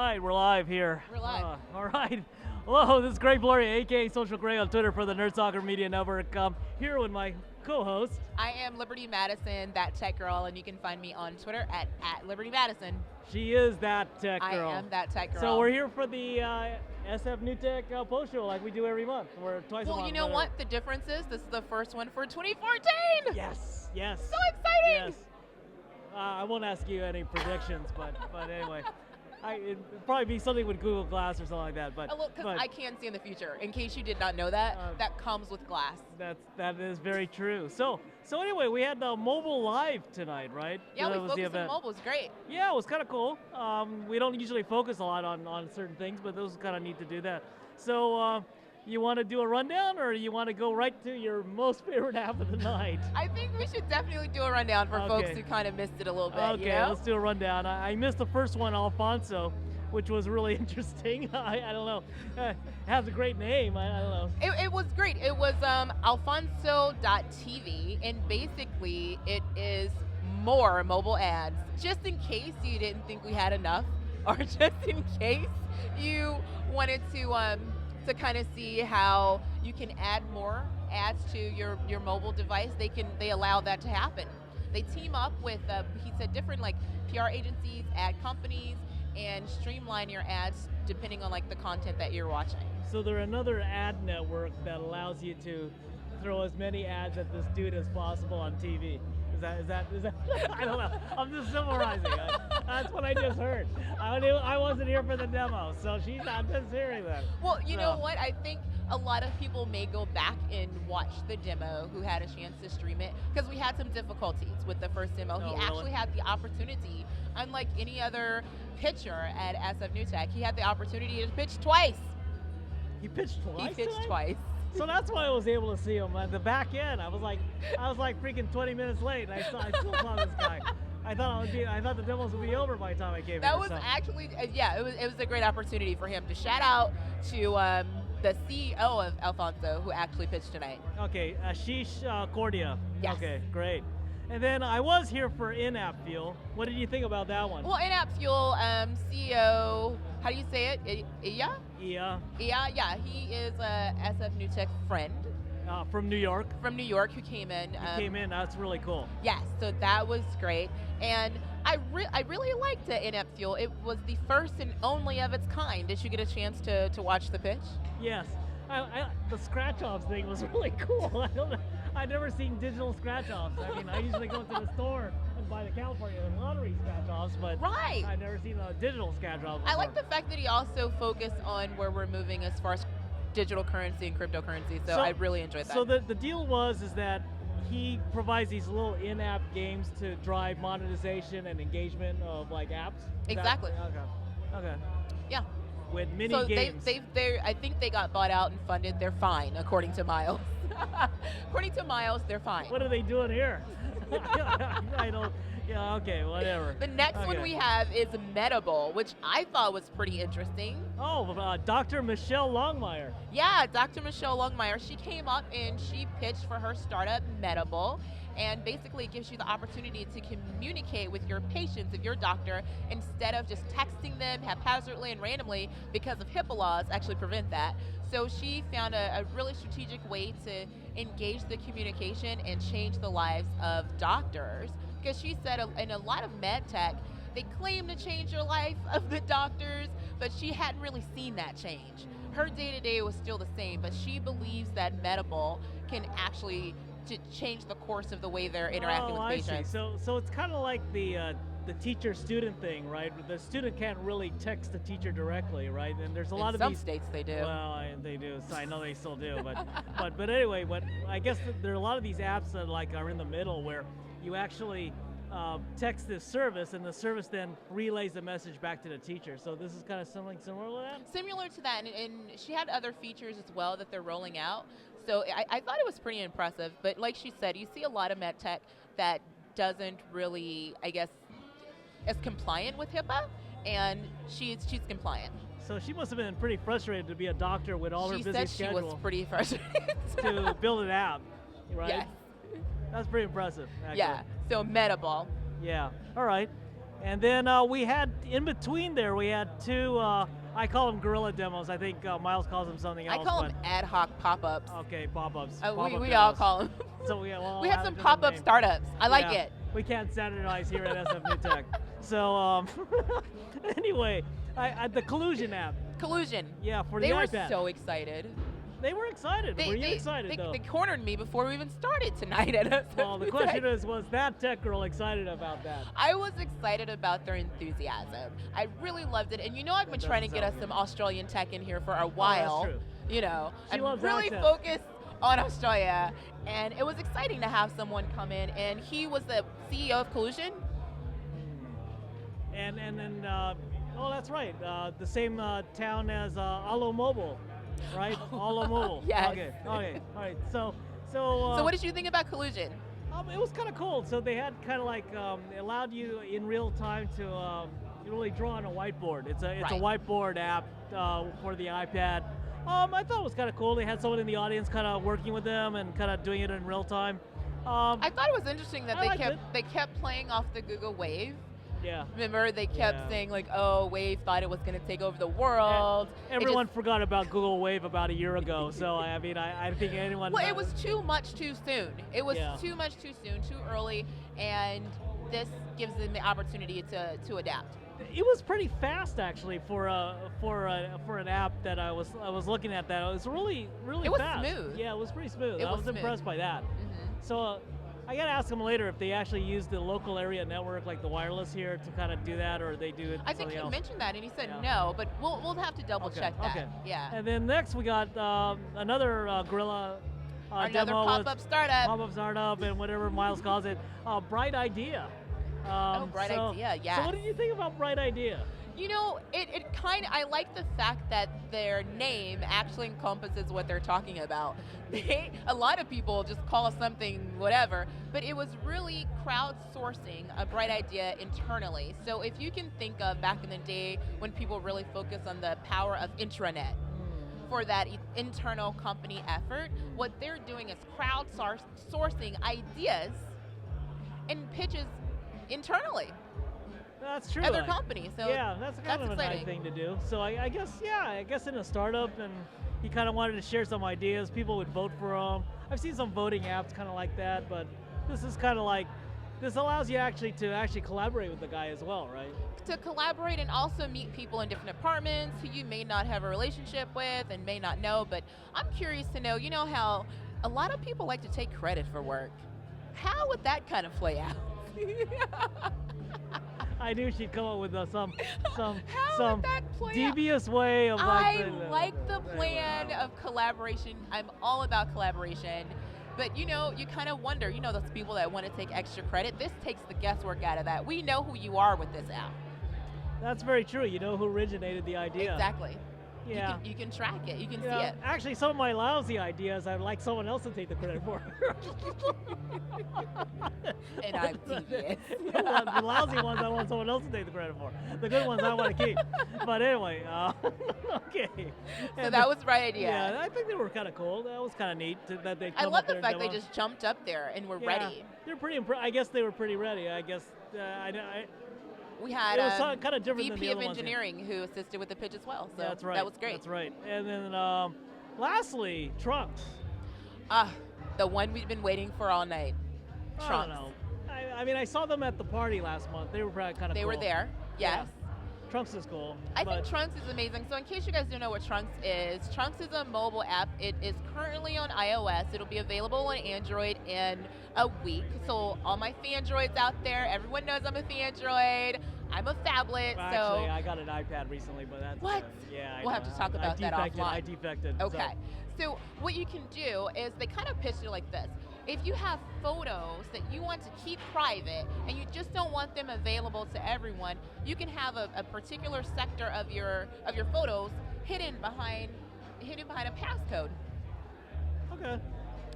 right, we're live here. We're live. All right. Hello, this is Greg Viloria, aka Social Greg on Twitter for the Nerd Soccer Media Network. Here with my co-host. I am Liberty Madison, that tech girl, and you can find me on Twitter at Liberty Madison. She is that tech girl. I am that tech girl. So we're here for the SFNewTech post show like we do every month. We're twice a month. Well, you know what? The difference is this is the first one for 2014. Yes, yes. So exciting. Yes. I won't ask you any predictions, but anyway. It'd probably be something with Google Glass or something like that. But because I can see in the future. In case you did not know that, that comes with Glass. That is very true. So anyway, we had mobile live tonight, right? Yeah, that we focused on mobile. It was great. Yeah, it was kind of cool. We don't usually focus a lot on certain things, but it was kind of neat to do that. So you want to do a rundown, or you want to go right to your most favorite half of the night? I think we should definitely do a rundown for folks who kind of missed it a little bit. Okay, you know? Let's do a rundown. I missed the first one, Alfonso, which was really interesting. I don't know. It has a great name. I don't know. It was great. It was Alfonso.tv, and basically it is more mobile ads. Just in case you didn't think we had enough, or just in case you wanted to kind of see how you can add more ads to your mobile device, they allow that to happen. They team up with, he said, different like PR agencies, ad companies, and streamline your ads depending on like the content that you're watching. So they're another ad network that allows you to throw as many ads at this dude as possible on TV. Is that? I don't know. I'm just summarizing. That's what I just heard. I wasn't here for the demo, so I'm just hearing that. Well, you know what? I think a lot of people may go back and watch the demo who had a chance to stream it, because we had some difficulties with the first demo. He actually had the opportunity, unlike any other pitcher at SFNewTech, he had the opportunity to pitch twice. He pitched twice? He pitched twice. So that's why I was able to see him at the back end. I was like freaking 20 minutes late, and I still saw this guy. I thought the demos would be over by the time I came. That was actually, it was a great opportunity for him to shout out to the CEO of Alfonso, who actually pitched tonight. Okay, Ashish Cordia. Yes. Okay, great. And then I was here for In-App Fuel. What did you think about that one? Well, In-App Fuel CEO, how do you say it? Iya? Iya. Iya, yeah. He is a SFNewTech friend. From New York. From New York, who came in. That's really cool. Yes, so that was great. And I really liked In-App Fuel. It was the first and only of its kind. Did you get a chance to watch the pitch? Yes. The scratch-offs thing was really cool. I don't know. I've never seen digital scratch-offs. I mean, I usually go to the store and buy the California lottery scratch-offs, but right. I've never seen a digital scratch-off before. I like the fact that he also focused on where we're moving as far as digital currency and cryptocurrency, so I really enjoyed that. So the deal is that he provides these little in-app games to drive monetization and engagement of like apps? Exactly. Okay. Yeah. With mini games. So I think they got bought out and funded. They're fine, according to Miles. According to Miles, they're fine. What are they doing here? I don't. Yeah. Okay. Whatever. The next one we have is Medable, which I thought was pretty interesting. Oh, Dr. Michelle Longmire. Yeah, Dr. Michelle Longmire. She came up and she pitched for her startup Medable. And basically it gives you the opportunity to communicate with your patients of your doctor instead of just texting them haphazardly and randomly, because of HIPAA laws actually prevent that. So she found a really strategic way to engage the communication and change the lives of doctors. Because she said in a lot of med tech, they claim to change your life of the doctors, but she hadn't really seen that change. Her day-to-day was still the same, but she believes that Medable can actually to change the course of the way they're interacting with patients. See. So it's kind of like the teacher-student thing, right? The student can't really text the teacher directly, right? And there's a lot of some these states they do. Well, they do. So I know they still do, but anyway, I guess there are a lot of these apps that are in the middle where you actually text this service, and the service then relays the message back to the teacher. So this is kind of something similar to that? Similar to that, and she had other features as well that they're rolling out. So I thought it was pretty impressive, but like she said, you see a lot of med tech that doesn't really, I guess, is compliant with HIPAA, and she's compliant. So she must have been pretty frustrated to be a doctor with all her busy schedule. She said she was pretty frustrated. To build an app, right? Yes. That's pretty impressive, actually. Yeah, so Medable. Yeah, all right. And then we had, in between there, we had two, I call them guerrilla demos. I think Miles calls them something else. I call them ad hoc pop-ups. Okay, pop-ups. We all call them. So well, we have some pop-up startups. I like it. We can't standardize here at SFNewTech. So anyway, the Collusion app. Collusion. Yeah, for the iPad. iPad. They were so excited. They were excited. Were you excited, though? They cornered me before we even started tonight at SFNewTech. Well, the question is, was that tech girl excited about that? I was excited about their enthusiasm. I really loved it. And you know I've been trying to get us some Australian tech in here for a while. Oh, that's true. You know, She I'm really focused on Australia. And it was exciting to have someone come in. And he was the CEO of Collusion. And then, oh, that's right. The same town as Allo Mobile. Right? All mobile. Yes. Okay. All right. So what did you think about Collusion? It was kind of cool. So they had kind of like it allowed you in real time to really draw on a whiteboard. It's a whiteboard app for the iPad. I thought it was kind of cool. They had someone in the audience kind of working with them and kind of doing it in real time. I thought it was interesting that they kept playing off the Google Wave. Yeah. Remember, they kept saying like, "Oh, Wave thought it was going to take over the world." Everyone forgot about Google Wave about a year ago. So I mean, I think anyone. Well, it was too much too soon. It was too much too soon, too early, and this gives them the opportunity to adapt. It was pretty fast actually for an app that I was looking at. That it was really fast. It was smooth. Yeah, it was pretty smooth. I was impressed by that. Mm-hmm. So. I gotta ask them later if they actually use the local area network, like the wireless here, to kind of do that, or they do it. I think he else. mentioned that, and he said no, but we'll have to double check that. Okay. Yeah. And then next we got another guerrilla another demo. Pop-up startup. Pop-up startup, and whatever Miles calls it, Bright Idea. Bright Idea. Yeah. So what did you think about Bright Idea? You know, it kind of, I like the fact that their name actually encompasses what they're talking about. A lot of people just call something whatever, but it was really crowdsourcing a bright idea internally. So if you can think of back in the day when people really focused on the power of intranet for that internal company effort, what they're doing is crowdsourcing ideas and pitches internally. That's true. Other companies. So yeah, that's kind of a nice thing to do. So I guess in a startup, and he kind of wanted to share some ideas. People would vote for him. I've seen some voting apps kind of like that, but this is kind of like, this allows you to collaborate with the guy as well, right? To collaborate and also meet people in different departments who you may not have a relationship with and may not know. But I'm curious to know, you know how a lot of people like to take credit for work. How would that kind of play out? I knew she'd come up with some devious devious way of I like the plan of collaboration. I'm all about collaboration. But you know, you kind of wonder, you know, those people that want to take extra credit, this takes the guesswork out of that. We know who you are with this app. That's very true. You know who originated the idea. Exactly. Yeah. You can track it. You can see it. Actually, some of my lousy ideas, I'd like someone else to take the credit for. And I'm devious. The lousy ones, I want someone else to take the credit for. The good ones, I want to keep. But anyway, okay. So that was Bright Idea. Yeah, I think they were kind of cool. That was kind of neat that they. I love the fact they just jumped up there and were ready. They're pretty. I guess they were pretty ready. I guess. We had kind of different VP of engineering who assisted with the pitch as well. So that's right. That was great. That's right. And then lastly, Trunks. The one we've been waiting for all night. Trunks. I don't know. I mean, I saw them at the party last month. They were kind of cool. They were there, yes. Yeah. Trunks is cool. I think Trunks is amazing. So in case you guys don't know what Trunks is a mobile app. It is currently on iOS. It'll be available on Android in a week. So all my Fandroids out there, everyone knows I'm a Fandroid. I'm a phablet. Well, so actually, I got an iPad recently, but that's what? Yeah, we'll have to talk about that offline. I defected. Okay. So what you can do is they kind of pitch it like this. If you have photos that you want to keep private and you just don't want them available to everyone, you can have a particular sector of your photos hidden behind a passcode. Okay.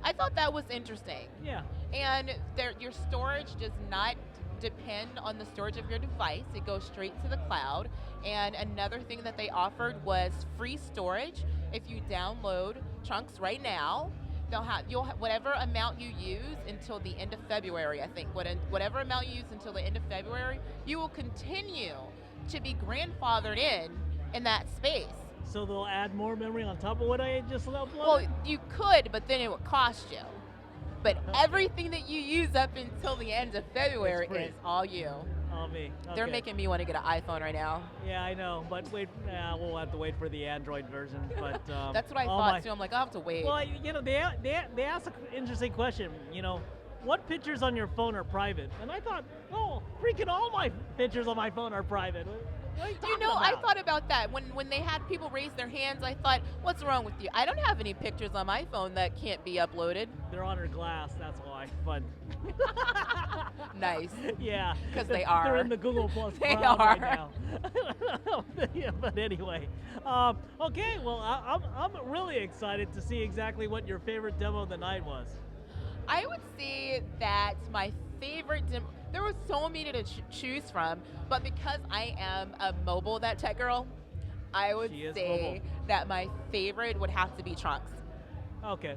I thought that was interesting. Yeah. And your storage does not depend on the storage of your device. It goes straight to the cloud. And another thing that they offered was free storage. If you download Trunks right now, whatever amount you use until the end of February, I think. Whatever amount you use until the end of February, you will continue to be grandfathered in that space. So they'll add more memory on top of what I just uploaded? Well, you could, but then it would cost you. But everything that you use up until the end of February is all you. All me. Okay. They're making me want to get an iPhone right now. Yeah, I know, but wait, we'll have to wait for the Android version. But that's what I thought too. I'm like, I'll have to wait. Well, they asked an interesting question. What pictures on your phone are private? And I thought, freaking all my pictures on my phone are private. What are you talking about? I thought about that. When they had people raise their hands, I thought, what's wrong with you? I don't have any pictures on my phone that can't be uploaded. They're under glass, that's why. But nice. Yeah. Because they are. They're in the Google Plus they crowd are. right now. Yeah, but anyway. Okay, well, I'm really excited to see exactly what your favorite demo of the night was. I would say that my favorite demo, there were so many to choose from, but because I am a mobile that tech girl, I would say that my favorite would have to be Trunks. Okay,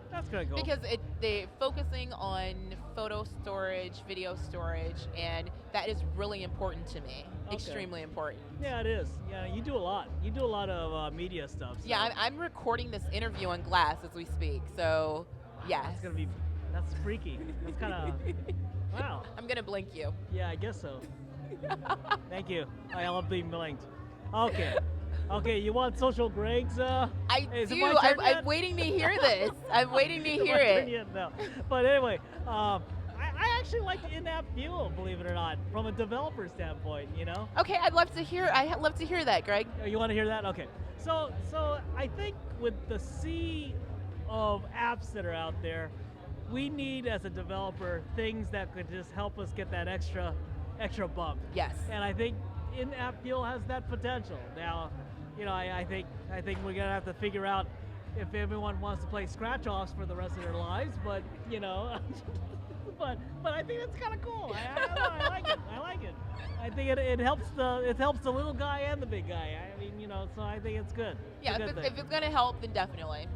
that's kind of cool. Because they're focusing on photo storage, video storage, and that is really important to me. Okay. Extremely important. Yeah, it is. Yeah, you do a lot. You do a lot of media stuff. So. Yeah, I'm recording this interview on glass as we speak, so yeah. That's freaky. That's kind of, wow. I'm going to blink you. Yeah, I guess so. Thank you. I love being blinked. Okay. Okay, you want Social Greg's? I do. I'm waiting to hear this. I'm waiting to hear it. No. But anyway, I actually like in-app view, believe it or not, from a developer standpoint, Okay, I'd love to hear that, Greg. You want to hear that? Okay. So I think with the sea of apps that are out there, we need, as a developer, things that could just help us get that extra bump. Yes. And I think in-app fuel has that potential. Now, I think we're gonna have to figure out if everyone wants to play scratch-offs for the rest of their lives. But but I think it's kind of cool. I like it. I like it. I think it helps the little guy and the big guy. I mean, so I think it's good. Yeah, if it's gonna help, then definitely.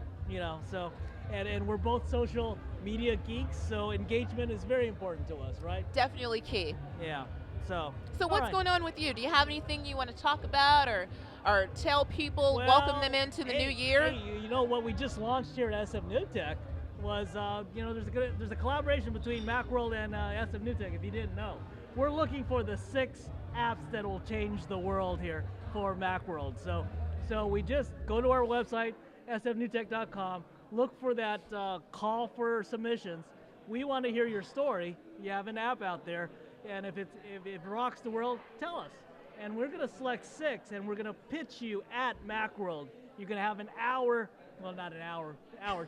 So. And we're both social media geeks, so engagement is very important to us, right? Definitely key. Yeah. So what's going on with you? Do you have anything you want to talk about or tell people, welcome them into the new year? Hey, what we just launched here at SFNewTech was, there's a collaboration between Macworld and SFNewTech, if you didn't know. We're looking for the 6 apps that will change the world here for Macworld. So we just go to our website, sfnewtech.com, look for that call for submissions. We want to hear your story. You have an app out there, and if it rocks the world, tell us. And we're going to select 6, and we're going to pitch you at Macworld. You're going to have an hour, well, not an hour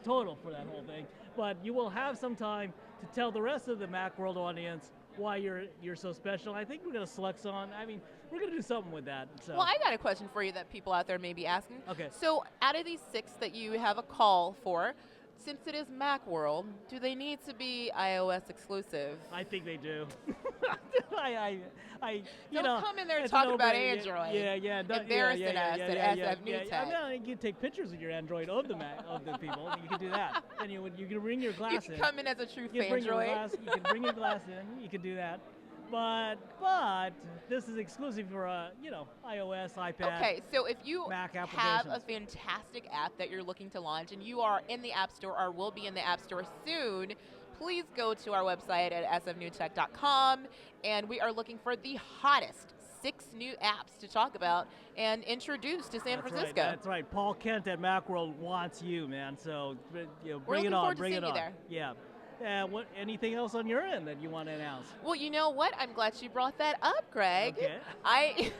total for that whole thing, but you will have some time to tell the rest of the Macworld audience why you're so special. I think we're going to select some. I mean, we're going to do something with that. So. Well, I got a question for you that people out there may be asking. Okay. So out of these 6 that you have a call for, since it is Macworld, do they need to be iOS exclusive? I think they do. Don't come in there talking about Android. Yeah. Embarrassing us at SFNewTech. I mean, you can take pictures of your Android of the people. You can do that. And you can bring your glass in. You can come in as a true You can bring your glass in. You can do that. But this is exclusive for iOS, iPad. Okay, so if you Mac have a fantastic app that you're looking to launch and you are in the App Store or will be in the App Store soon, please go to our website at sfnewtech.com, and we are looking for the hottest 6 new apps to talk about and introduce to San Francisco. That's right. Paul Kent at Macworld wants you, man. So bring it on. Bring it on. There. Yeah. Anything else on your end that you want to announce? Well, you know what? I'm glad you brought that up, Greg. Okay. I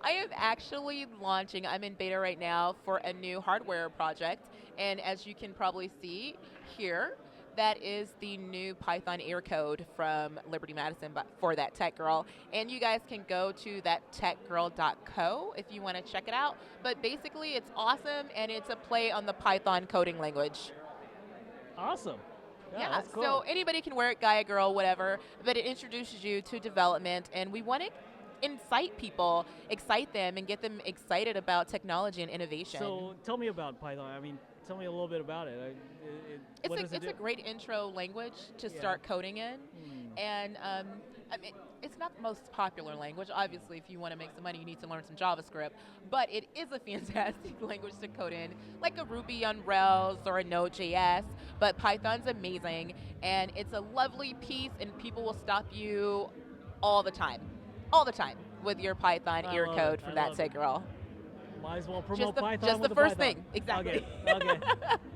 am actually launching, I'm in beta right now for a new hardware project. And as you can probably see here, that is the new Python ear code from Liberty Madison for that tech girl. And you guys can go to that techgirl.co if you want to check it out. But basically, it's awesome, and it's a play on the Python coding language. Awesome. Yeah, that's cool. So anybody can wear it, guy, girl, whatever, but it introduces you to development, and we want to incite people, excite them, and get them excited about technology and innovation. So tell me about Python. I mean, tell me a little bit about it. What does it do? It's a great intro language to start coding in, and I mean, it's not the most popular language. Obviously, if you want to make some money, you need to learn some JavaScript, but it is a fantastic language to code in, like a Ruby on Rails or a Node.js, but Python's amazing, and it's a lovely piece, and people will stop you all the time with your Python ear code from that sick girl. Might as well promote Python. Just with the first Python. thing, exactly. Okay.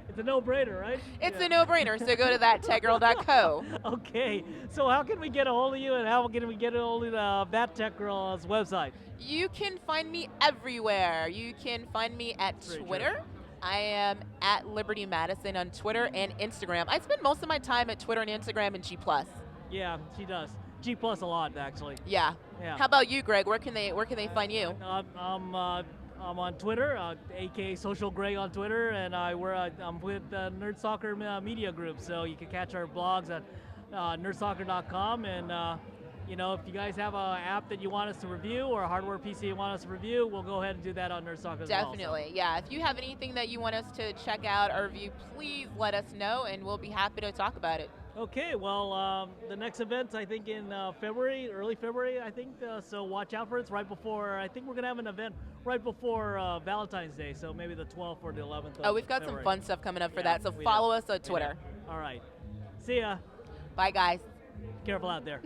It's a no-brainer, right? It's a no-brainer, so go to thattechgirl.co. Okay, so how can we get a hold of you, and how can we get a hold of That Tech Girl's website? You can find me everywhere. You can find me at Twitter. I am at Liberty Madison on Twitter and Instagram. I spend most of my time at Twitter and Instagram and G+. Yeah, she does. G+ a lot, actually. Yeah. How about you, Greg? Where can they find you? I'm on Twitter, aka Social Greg on Twitter, and I'm with Nerd Soccer Media Group, so you can catch our blogs at nerdsoccer.com, and you know, if you guys have an app that you want us to review or a hardware PC you want us to review, we'll go ahead and do that on Nerd Soccer as well. Definitely, yeah. If you have anything that you want us to check out or review, please let us know, and we'll be happy to talk about it. Okay, well, the next event, I think in February, early February, I think, so watch out for it. It's right before, I think we're going to have an event right before Valentine's Day, so maybe the 12th or the 11th Oh, we've got February. some fun stuff coming up for that, so follow us on Twitter. All right. See ya. Bye, guys. Careful out there.